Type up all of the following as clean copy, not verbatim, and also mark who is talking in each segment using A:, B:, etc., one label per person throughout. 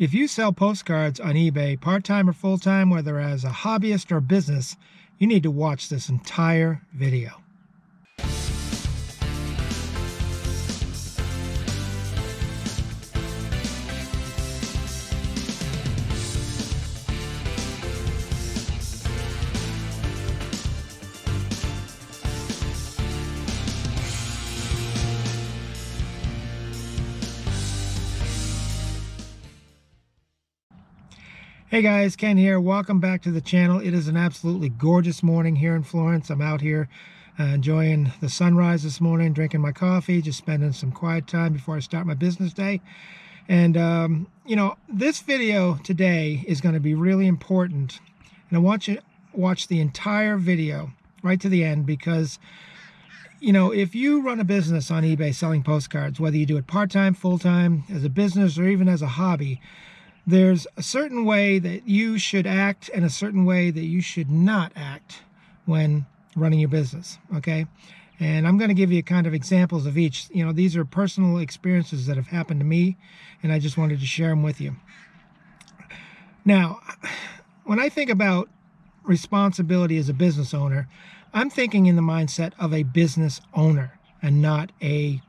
A: If you sell postcards on eBay, part-time or full-time, whether as a hobbyist or business, you need to watch this entire video. Hey guys, Ken here. Welcome back to the channel. It is an absolutely gorgeous morning here in Florence. I'm out here enjoying the sunrise this morning, drinking my coffee, just spending some quiet time before I start my business day. And, you know, this video today is going to be really important. And I want you to watch the entire video right to the end because, you know, if you run a business on eBay selling postcards, whether you do it part-time, full-time, as a business, or even as a hobby, there's a certain way that you should act and a certain way that you should not act when running your business, okay? And I'm going to give you kind of examples of each. You know, these are personal experiences that have happened to me, and I just wanted to share them with you. Now, when I think about responsibility as a business owner, I'm thinking in the mindset of a business owner and not a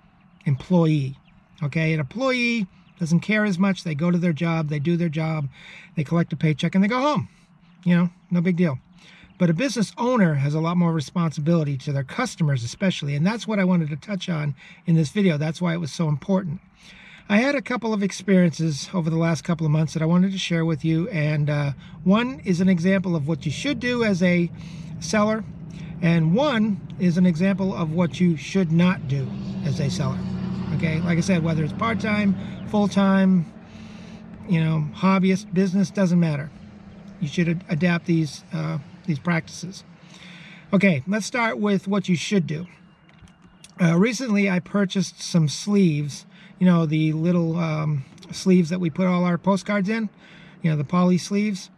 A: employee, okay? An employee doesn't care as much. They go to their job, they do their job, they collect a paycheck, and they go home. You know, no big deal. But a business owner has a lot more responsibility to their customers especially, and that's what I wanted to touch on in this video. That's why it was so important. I had a couple of experiences over the last couple of months that I wanted to share with you, and one is an example of what you should do as a seller, and one is an example of what you should not do as a seller. Okay, like I said, whether it's part-time, full-time, you know, hobbyist, business, doesn't matter. You should adapt these practices. Okay, let's start with what you should do. Recently, I purchased some sleeves, you know, the little sleeves that we put all our postcards in, you know, the poly sleeves.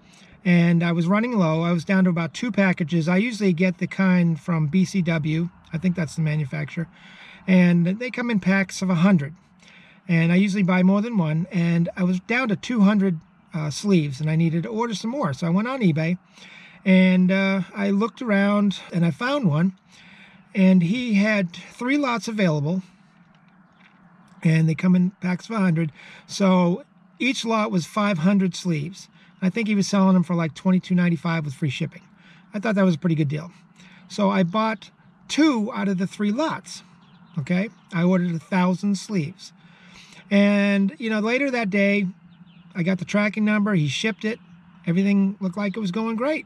A: And I was running low. I was down to about 2 packages. I usually get the kind from BCW. I think that's the manufacturer. And they come in packs of 100. And I usually buy more than one. And I was down to 200 sleeves, and I needed to order some more. So I went on eBay, and I looked around, and I found one. And he had 3 lots available, and they come in packs of 100. So each lot was 500 sleeves. I think he was selling them for like $22.95 with free shipping. I thought that was a pretty good deal. So I bought 2 out of the 3 lots. Okay, I ordered 1,000 sleeves. And, you know, later that day, I got the tracking number. He shipped it. Everything looked like it was going great.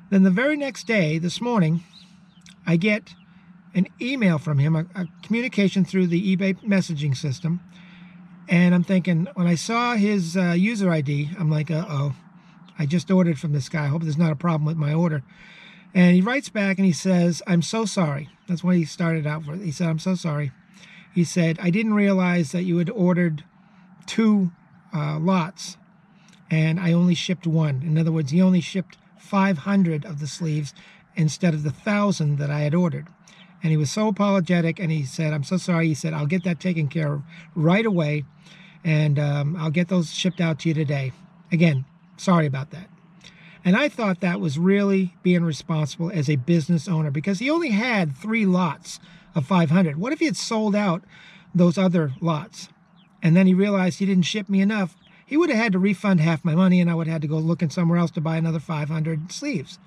A: Then the very next day, this morning, I get an email from him, a communication through the eBay messaging system. And I'm thinking, when I saw his user ID, I'm like, uh-oh, I just ordered from this guy. I hope there's not a problem with my order. And he writes back and he says, I'm so sorry. That's what he started out with. He said, I'm so sorry. He said, I didn't realize that you had ordered 2 lots and I only shipped 1. In other words, he only shipped 500 of the sleeves instead of the 1,000 that I had ordered. And he was so apologetic, and he said, I'm so sorry. He said, I'll get that taken care of right away, and I'll get those shipped out to you today. Again, sorry about that. And I thought that was really being responsible as a business owner, because he only had 3 lots of 500. What if he had sold out those other lots, and then he realized he didn't ship me enough? He would have had to refund half my money, and I would have had to go looking somewhere else to buy another 500 sleeves.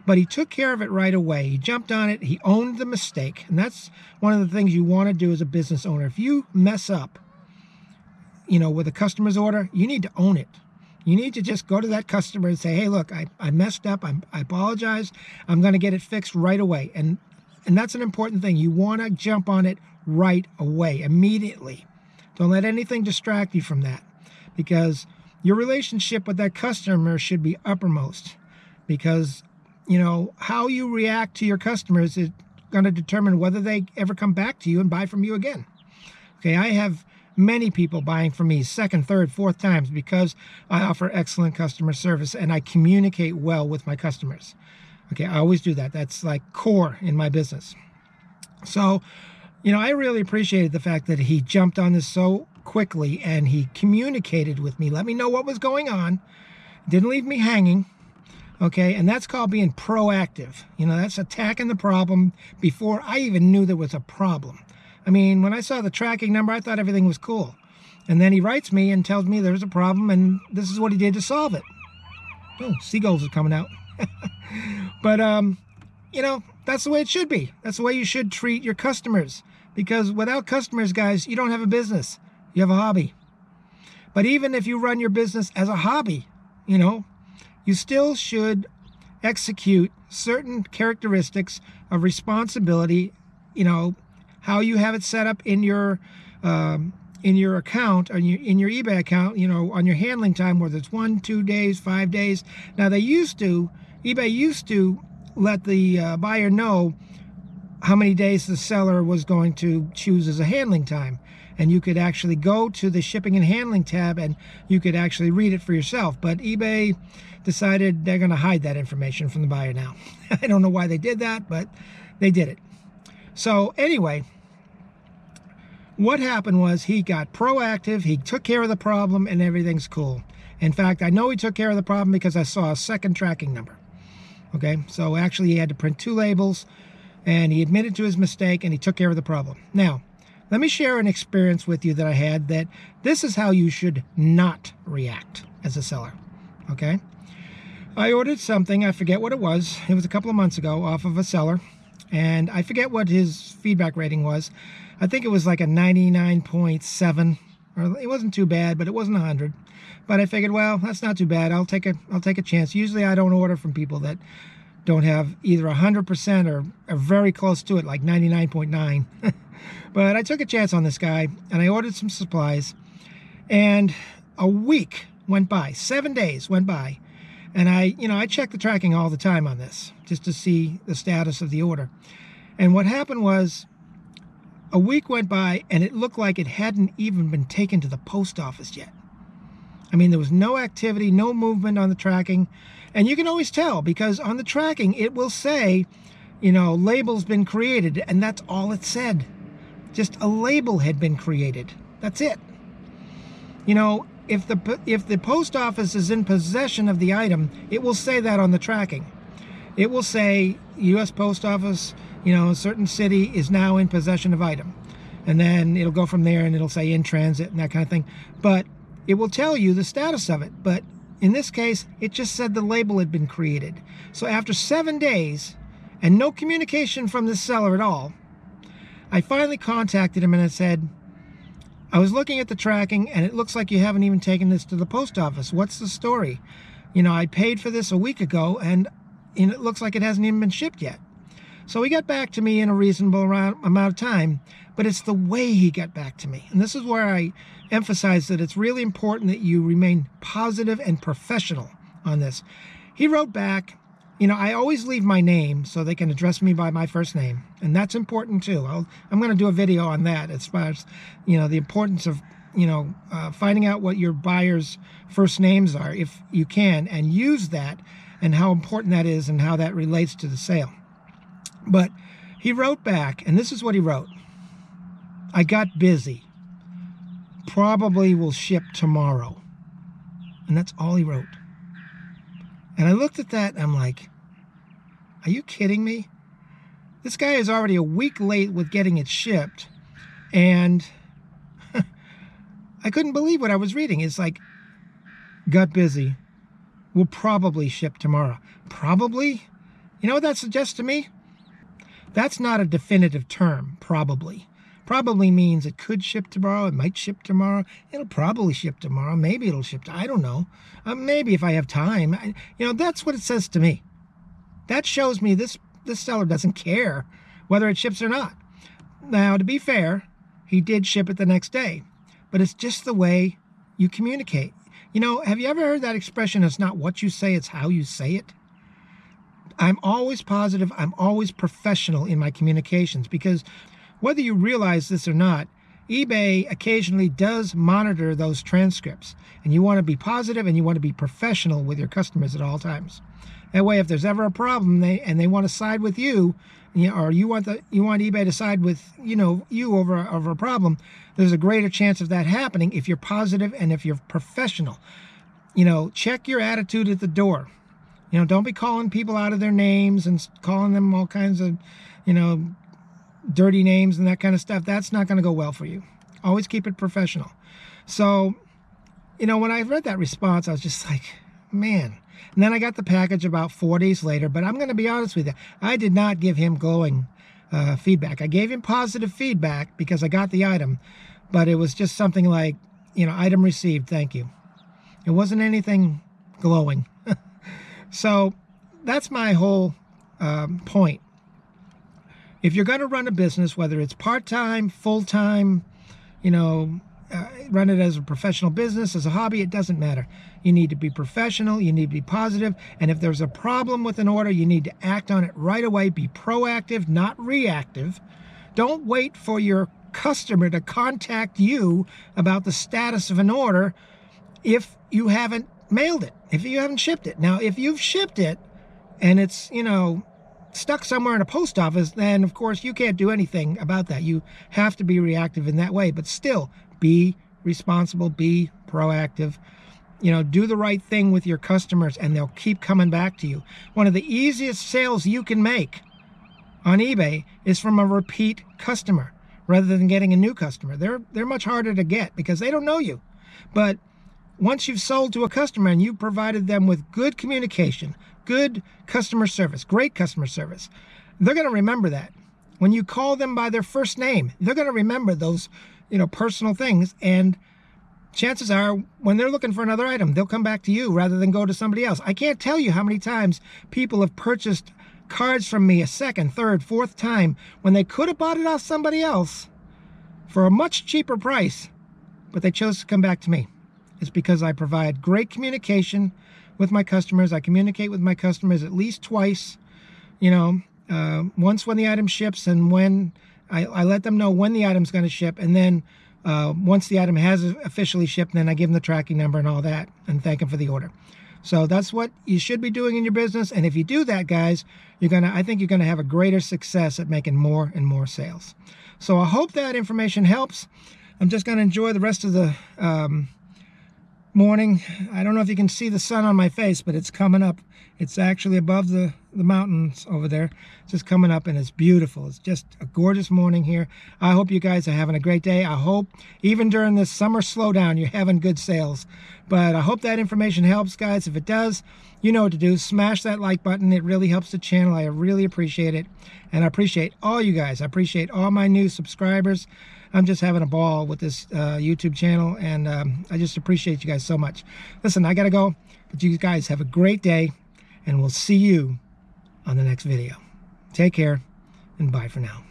A: But he took care of it right away. He jumped on it. He owned the mistake. And that's one of the things you want to do as a business owner. If you mess up, you know, with a customer's order, you need to own it. You need to just go to that customer and say, hey, look, I messed up. I apologize. I'm going to get it fixed right away. And that's an important thing. You want to jump on it right away, immediately. Don't let anything distract you from that, because your relationship with that customer should be uppermost, because you know, how you react to your customers is going to determine whether they ever come back to you and buy from you again. Okay, I have many people buying from me 2nd, 3rd, 4th times because I offer excellent customer service and I communicate well with my customers. Okay, I always do that. That's like core in my business. So, you know, I really appreciated the fact that he jumped on this so quickly, and he communicated with me, let me know what was going on, didn't leave me hanging. Okay, and that's called being proactive. You know, that's attacking the problem before I even knew there was a problem. I mean, when I saw the tracking number, I thought everything was cool. And then he writes me and tells me there's a problem, and this is what he did to solve it. Oh, seagulls are coming out. But, you know, that's the way it should be. That's the way you should treat your customers. Because without customers, guys, you don't have a business. You have a hobby. But even if you run your business as a hobby, you know, you still should execute certain characteristics of responsibility, you know, how you have it set up in your account, in your eBay account, you know, on your handling time, whether it's 1, 2 days, 5 days. Now, eBay used to let the buyer know how many days the seller was going to choose as a handling time. And you could actually go to the shipping and handling tab and you could actually read it for yourself. But eBay decided they're going to hide that information from the buyer now. I don't know why they did that, but they did it. So anyway, what happened was he got proactive, he took care of the problem, and everything's cool. In fact, I know he took care of the problem because I saw a second tracking number. Okay, so actually he had to print 2 labels, and he admitted to his mistake, and he took care of the problem. Now, let me share an experience with you that I had, that this is how you should not react as a seller, okay? I ordered something, I forget what it was a couple of months ago, off of a seller, and I forget what his feedback rating was. I think it was like a 99.7, or it wasn't too bad, but it wasn't 100. But I figured, well, that's not too bad, I'll take a chance. Usually I don't order from people that don't have either 100% or are very close to it, like 99.9. But I took a chance on this guy, and I ordered some supplies, and a week went by, 7 days went by, and I check the tracking all the time on this, just to see the status of the order. And what happened was, a week went by, and it looked like it hadn't even been taken to the post office yet. I mean, there was no activity, no movement on the tracking, and you can always tell, because on the tracking, it will say, you know, label's been created, and that's all it said. Just a label had been created. That's it. You know, if the post office is in possession of the item, it will say that on the tracking. It will say U.S. Post Office, you know, a certain city is now in possession of item. And then it'll go from there, and it'll say in transit and that kind of thing. But it will tell you the status of it. But in this case, it just said the label had been created. So after 7 days and no communication from the seller at all, I finally contacted him and I said, I was looking at the tracking and it looks like you haven't even taken this to the post office. What's the story? You know, I paid for this a week ago and it looks like it hasn't even been shipped yet. So he got back to me in a reasonable amount of time, but it's the way he got back to me. And this is where I emphasize that it's really important that you remain positive and professional on this. He wrote back, you know, I always leave my name so they can address me by my first name. And that's important too. I'm going to do a video on that as far as, you know, the importance of, you know, finding out what your buyer's first names are, if you can, and use that and how important that is and how that relates to the sale. But he wrote back, and this is what he wrote. I got busy. Probably will ship tomorrow. And that's all he wrote. And I looked at that and I'm like, are you kidding me? This guy is already a week late with getting it shipped. And I couldn't believe what I was reading. It's like, got busy. Will probably ship tomorrow. Probably? You know what that suggests to me? That's not a definitive term, probably. Probably means it could ship tomorrow, it might ship tomorrow, it'll probably ship tomorrow, maybe it'll ship, I don't know. Maybe if I have time. You know, that's what it says to me. That shows me this seller doesn't care whether it ships or not. Now, to be fair, he did ship it the next day, but it's just the way you communicate. You know, have you ever heard that expression, it's not what you say, it's how you say it? I'm always positive, I'm always professional in my communications, because whether you realize this or not, eBay occasionally does monitor those transcripts, and you want to be positive and you want to be professional with your customers at all times. That way, if there's ever a problem, they want to side with you, or you want eBay to side with you over a problem, there's a greater chance of that happening if you're positive and if you're professional. Check your attitude at the door. Don't be calling people out of their names and calling them all kinds of, dirty names and that kind of stuff. That's not going to go well for you. Always keep it professional. So, when I read that response, I was just like, man. And then I got the package about 4 days later, but I'm going to be honest with you. I did not give him glowing feedback. I gave him positive feedback because I got the item, but it was just something like, item received, thank you. It wasn't anything glowing. So that's my whole point. If you're going to run a business, whether it's part-time, full-time, run it as a professional business, as a hobby, it doesn't matter. You need to be professional, you need to be positive, and if there's a problem with an order, you need to act on it right away. Be proactive, not reactive. Don't wait for your customer to contact you about the status of an order if you haven't mailed it, if you haven't shipped it. Now, if you've shipped it and it's, stuck somewhere in a post office, then of course you can't do anything about that. You have to be reactive in that way, but still be responsible, be proactive, do the right thing with your customers and they'll keep coming back to you. One of the easiest sales you can make on eBay is from a repeat customer rather than getting a new customer. They're much harder to get because they don't know you. But once you've sold to a customer and you've provided them with good communication, good customer service, great customer service, they're going to remember that. When you call them by their first name, they're going to remember those, personal things. And chances are, when they're looking for another item, they'll come back to you rather than go to somebody else. I can't tell you how many times people have purchased cards from me a second, third, fourth time when they could have bought it off somebody else for a much cheaper price, but they chose to come back to me. It's because I provide great communication with my customers. I communicate with my customers at least twice, once when the item ships and when I let them know when the item's going to ship. And then once the item has officially shipped, then I give them the tracking number and all that and thank them for the order. So that's what you should be doing in your business. And if you do that, guys, I think you're going to have a greater success at making more and more sales. So I hope that information helps. I'm just going to enjoy the rest of the morning. I don't know if you can see the sun on my face, but it's coming up. It's actually above the mountains over there. It's just coming up and it's beautiful. It's just a gorgeous morning here. I hope you guys are having a great day. I hope even during this summer slowdown, you're having good sales. But I hope that information helps, guys. If it does, you know what to do. Smash that like button. It really helps the channel. I really appreciate it. And I appreciate all you guys. I appreciate all my new subscribers. I'm just having a ball with this YouTube channel, and I just appreciate you guys so much. Listen, I got to go, but you guys have a great day, and we'll see you on the next video. Take care, and bye for now.